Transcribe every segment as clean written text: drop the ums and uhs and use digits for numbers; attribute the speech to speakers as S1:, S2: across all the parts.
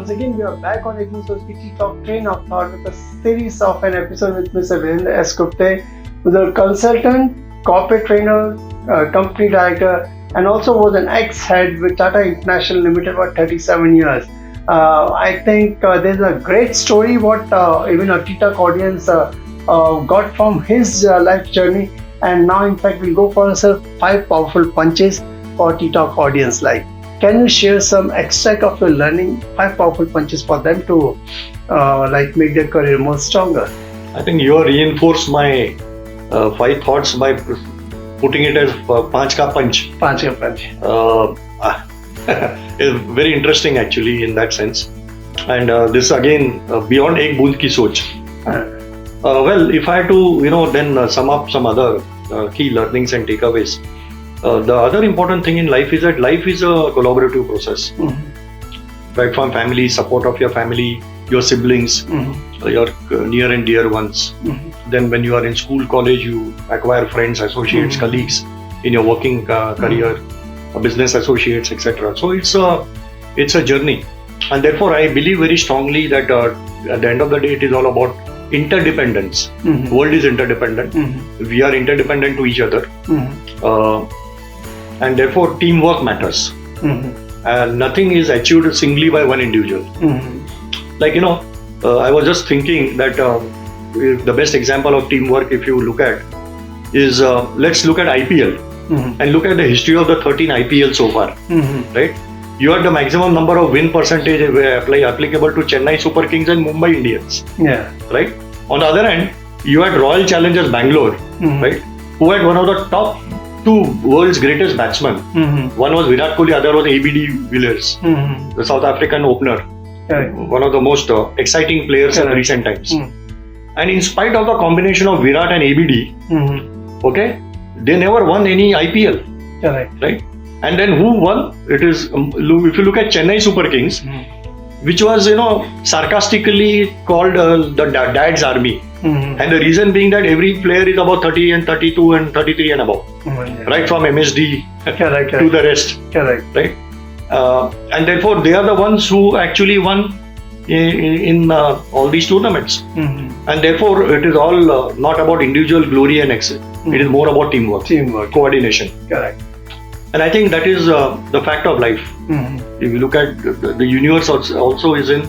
S1: once again we are back on the Boond Soch Talk Train of Thought with a series of an episode with Mr. Virendra Gupte, who's a consultant, corporate trainer, company director, and also was an ex-head with Tata International Limited for 37 years. I think there's a great story what even a TikTok audience got from his life journey, and now in fact we'll go for 5 powerful punches for TikTok audience. Like, can you share some extract of your learning, 5 powerful punches for them to make their career more stronger?
S2: I think you reinforced my 5 thoughts by putting it as 5 ka punch.
S1: 5 ka punch.
S2: It's very interesting actually in that sense. And this again beyond ek boond ki soch. Well, if I had to then sum up some other key learnings and takeaways. The other important thing in life is that life is a collaborative process. Right from family, support of your family, your siblings, your near and dear ones. Then when you are in school, college, you acquire friends, associates, colleagues in your working career, business associates, etc. So it's a journey, and therefore I believe very strongly that at the end of the day it is all about interdependence. World is interdependent. We are interdependent to each other. And therefore teamwork matters. And nothing is achieved singly by one individual. I was just thinking that the best example of teamwork, if you look at, is let's look at IPL and look at the history of the 13 IPL so far. Right? You had the maximum number of win percentage applicable to Chennai Super Kings and Mumbai Indians.
S1: Yeah.
S2: Right? On the other hand, you had Royal Challengers Bangalore, right? Who had one of the top 2 world's greatest batsmen. One was Virat Kohli, other was ABD Villiers, the South African opener. One of the most exciting players in recent times. And in spite of the combination of Virat and ABD, they never won any IPL. Right? And then who won? It is, if you look at Chennai Super Kings, which was, sarcastically called the Dad's Army. And the reason being that every player is about 30 and 32 and 33 and above. Right from MSD to the rest. Right? And therefore they are the ones who actually won in all these tournaments. And therefore it is all not about individual glory and excel. It is more about teamwork, coordination.
S1: Correct.
S2: And I think that is the fact of life. If you look at the universe also is in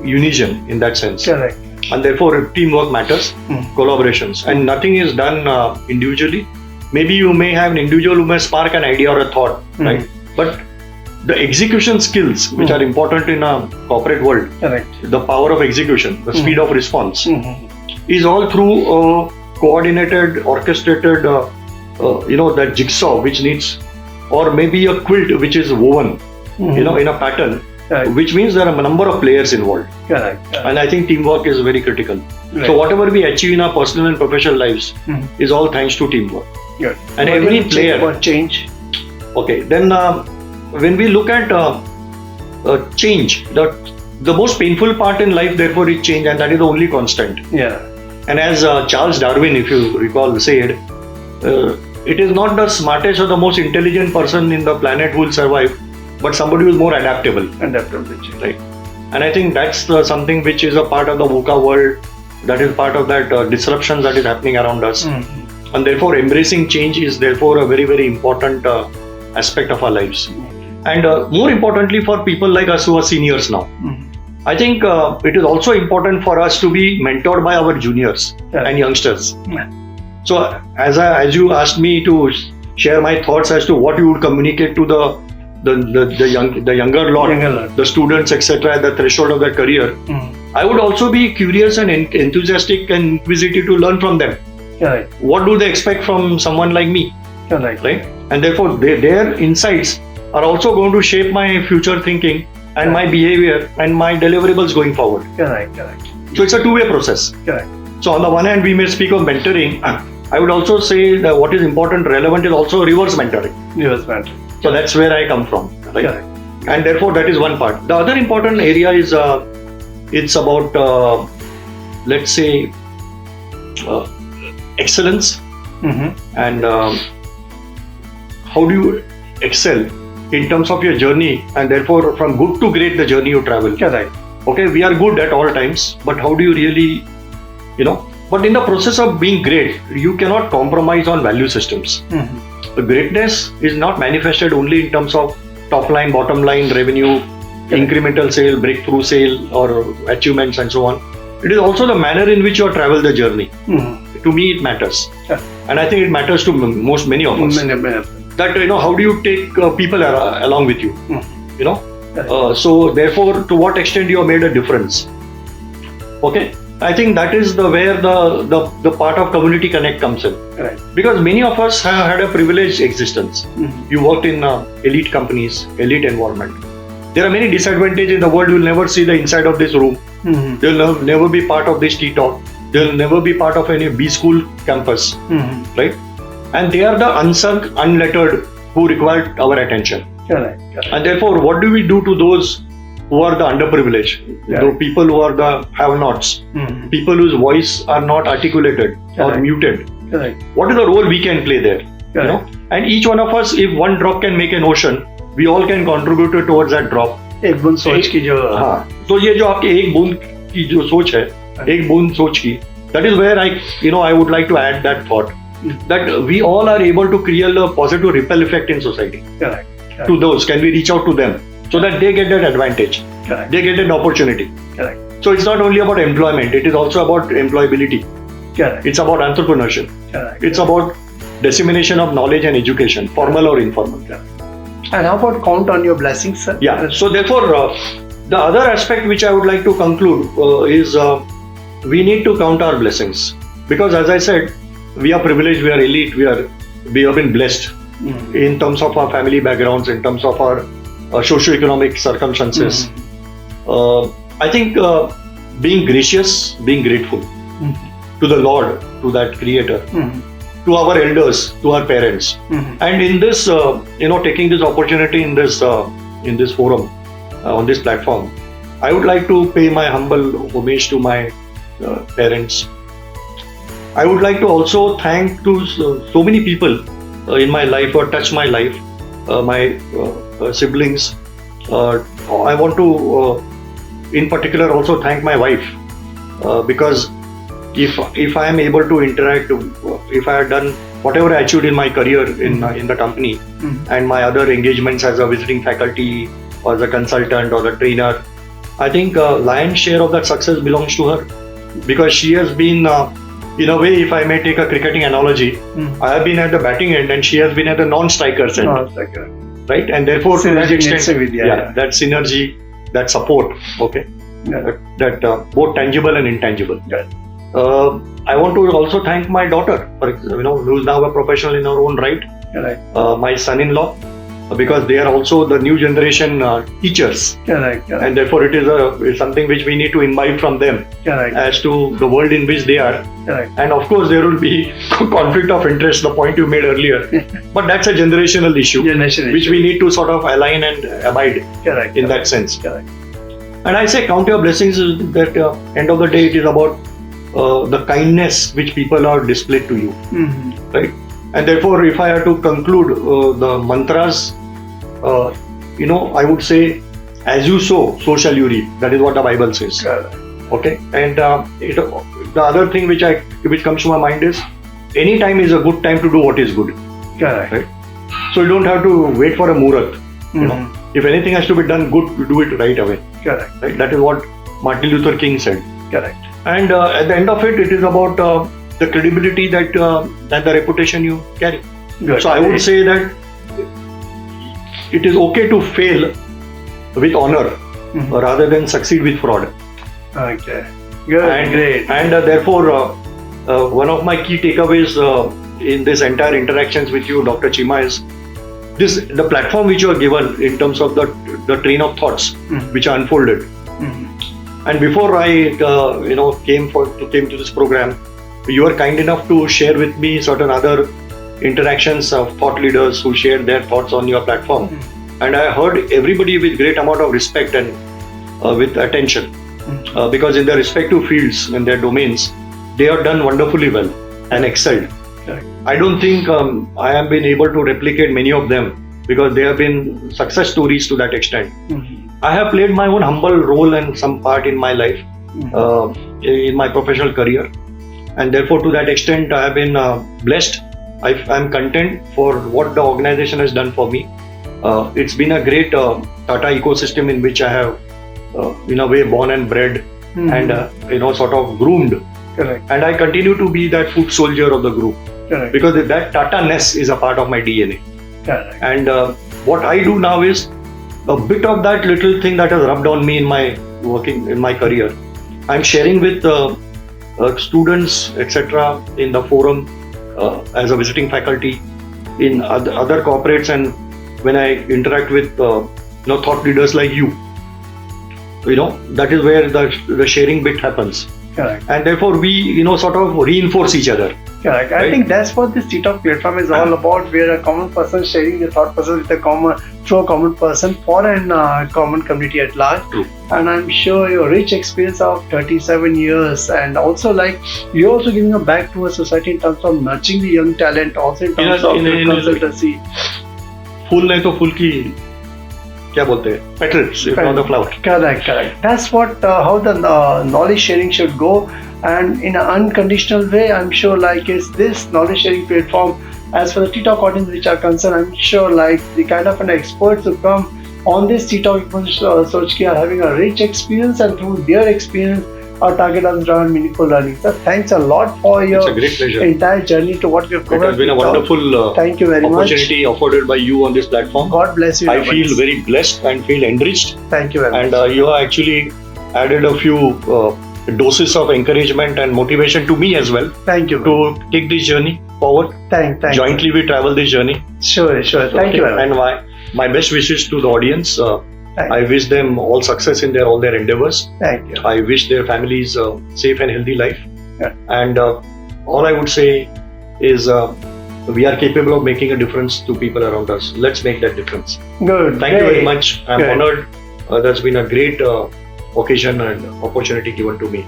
S2: unison in that sense.
S1: Correct.
S2: And therefore teamwork matters, collaborations, and nothing is done individually. Maybe you may have an individual who may spark an idea or a thought, right? But the execution skills, which are important in a corporate world, the power of execution, the speed of response, is all through coordinated, orchestrated, that jigsaw which needs, or maybe a quilt which is woven, in a pattern, which means there are a number of players involved. And I think teamwork is very critical. So whatever we achieve in our personal and professional lives is all thanks to teamwork. And every player.
S1: What change?
S2: Okay, then when we look at change, the most painful part in life therefore is change, and that is the only constant. And as Charles Darwin, if you recall, said, it is not the smartest or the most intelligent person in the planet who will survive, but somebody who is more adaptable. Right? And I think that's something which is a part of the VUCA world, that is part of that disruption that is happening around us. And therefore embracing change is therefore a very, very important aspect of our lives. And more importantly for people like us who are seniors now, I think it is also important for us to be mentored by our juniors and youngsters. So as you asked me to share my thoughts as to what you would communicate to the younger lot, the students, etc., at the threshold of their career, I would also be curious and enthusiastic and inquisitive to learn from them. What do they expect from someone like me? Right? And therefore their insights are also going to shape my future thinking and my behavior and my deliverables going forward. So it's a two-way process. So on the one hand, we may speak of mentoring. I would also say that what is important, relevant is also reverse mentoring. So that's where I come from. Right? And therefore that is one part. The other important area is it's about let's say excellence and how do you excel in terms of your journey, and therefore from good to great the journey you travel.
S1: Correct.
S2: Okay, we are good at all times, but how do you really, but in the process of being great, you cannot compromise on value systems. The greatness is not manifested only in terms of top line, bottom line, revenue, incremental sale, breakthrough sale, or achievements and so on. It is also the manner in which you travel the journey. To me, it matters. And I think it matters to many of us. That, how do you take people along with you? So therefore, to what extent you have made a difference? Okay, I think that is where the part of community connect comes in.
S1: Right.
S2: Because many of us have had a privileged existence. You worked in elite companies, elite environment. There are many disadvantages in the world. You will never see the inside of this room. They will never be part of this tea talk. They will never be part of any B school campus, right? And they are the unsung, unlettered who require our attention.
S1: Correct.
S2: And therefore, what do we do to those who are the underprivileged? The people who are the have-nots, people whose voice are not articulated or muted.
S1: Correct.
S2: What is the role we can play there? And each one of us, if one drop can make an ocean, we all can contribute towards that drop.
S1: एक बूंद सोच की जो
S2: तो ये जो आपके एक बूंद की जो सोच है, एक बूंद सोच की, that is where I would like to add that thought that we all are able to create a positive ripple effect in society.
S1: Correct.
S2: To those, can we reach out to them so that they get that advantage?
S1: Correct.
S2: They get an opportunity.
S1: Correct.
S2: So it's not only about employment; it is also about employability.
S1: Correct.
S2: It's about entrepreneurship.
S1: Correct.
S2: It's about dissemination of knowledge and education, formal or informal.
S1: Correct. And how about count on your blessings, sir?
S2: Yeah. So therefore, the other aspect which I would like to conclude is we need to count our blessings, because as I said, we are privileged, we are elite, we have been blessed in terms of our family backgrounds, in terms of our socio-economic circumstances. I think being gracious, being grateful to the Lord, to that Creator, to our elders, to our parents, and in this, taking this opportunity in this forum, on this platform, I would like to pay my humble homage to my parents. I would like to also thank to so many people in my life or touch my life, my siblings. I want to, in particular, also thank my wife because if I am able to interact, if I have done whatever I achieved in my career in the company and my other engagements as a visiting faculty or as a consultant or a trainer, I think lion's share of that success belongs to her, because she has been, in a way, if I may take a cricketing analogy, I have been at the batting end and she has been at the non-striker end, right? And therefore, to that extent, that synergy, that support, that both tangible and intangible. I want to also thank my daughter, who is now a professional in her own right. My son-in-law, because they are also the new generation teachers, and therefore it is something which we need to imbibe from them as to the world in which they are. And of course, there will be conflict of interest, the point you made earlier, but that's a generational issue, which we need to sort of align and abide in that sense. And I say count your blessings, is that end of the day it is about the kindness which people are displayed to you, right? And therefore, if I have to conclude the mantras, I would say, as you sow, so shall you reap. That is what the Bible says. Okay. And the other thing which comes to my mind is, any time is a good time to do what is good. Right? So you don't have to wait for a murat. If anything has to be done good, do it right away. Right? That is what Martin Luther King said. And at the end of it, it is about the credibility that and the reputation you carry. So I would say that it is okay to fail with honor rather than succeed with fraud. Great. And therefore, one of my key takeaways in this entire interactions with you, Dr. Chima, is the platform which you are given in terms of the train of thoughts which are unfolded. And before I came to this program, you were kind enough to share with me certain other interactions of thought leaders who shared their thoughts on your platform. And I heard everybody with great amount of respect and with attention, because in their respective fields and their domains, they have done wonderfully well and excelled. I don't think I have been able to replicate many of them because they have been success stories to that extent.
S1: Mhm.
S2: I have played my own humble role and some part in my life, in my professional career, and therefore to that extent I have been blessed. I'm content for what the organization has done for me. It's been a great Tata ecosystem in which I have, in a way, born and bred, and sort of groomed.
S1: Correct.
S2: And I continue to be that foot soldier of the group.
S1: Correct.
S2: Because that Tata-ness is a part of my DNA.
S1: Correct.
S2: And what I do now is a bit of that little thing that has rubbed on me in my career. I'm sharing with students, etc., in the forum as a visiting faculty, in other corporates, and when I interact with thought leaders like you. That is where the sharing bit happens.
S1: Correct.
S2: And therefore we sort of reinforce each other.
S1: Correct. I think that's what this TikTok platform is all about, where a common person sharing the thought process with a common person for a common community at large.
S2: True.
S1: And I'm sure your rich experience of 37 years, and also you're also giving a back to a society in terms of nurturing the young talent, also in terms of consultancy.
S2: फूल नहीं तो फूल की क्या बोलते हैं? Petals, if not the flower.
S1: Correct. That's what how the knowledge sharing should go, and in an unconditional way. I'm sure is this knowledge sharing platform, as for the TikTok audience which are concerned, I'm sure the kind of an experts who come on this TikTok Soch are having a rich experience, and through their experience our target has around meaningful learning. So thanks a lot for your entire journey to what you've covered.
S2: It has been a wonderful
S1: thank you very
S2: opportunity
S1: much.
S2: afforded by you on this platform.
S1: God bless you.
S2: I feel very blessed and feel enriched.
S1: Thank you very much.
S2: And you have actually added a few doses of encouragement and motivation to me as well.
S1: Thank you.
S2: To take this journey forward.
S1: Thank
S2: Jointly we travel this journey.
S1: Sure. Thank you very much.
S2: And my best wishes to the audience. I wish them all success in all their endeavors.
S1: Thank you.
S2: I wish their families a safe and healthy life.
S1: Yeah.
S2: And all I would say is we are capable of making a difference to people around us. Let's make that difference.
S1: Good.
S2: Thank you very much. I'm honored. That's been a great occasion and opportunity given to me.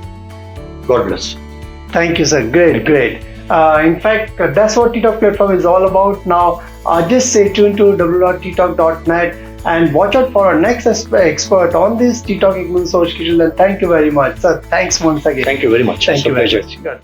S2: God bless.
S1: Thank you, sir. Great. In fact, that's what TikTok platform is all about. Now, just stay tuned to www.tiktok.net and watch out for our next expert on this TikTok Boond Soch. And thank you very much, sir. Thanks once again.
S2: Thank you very much.
S1: Thank you very
S2: pleasure.
S1: much. Good.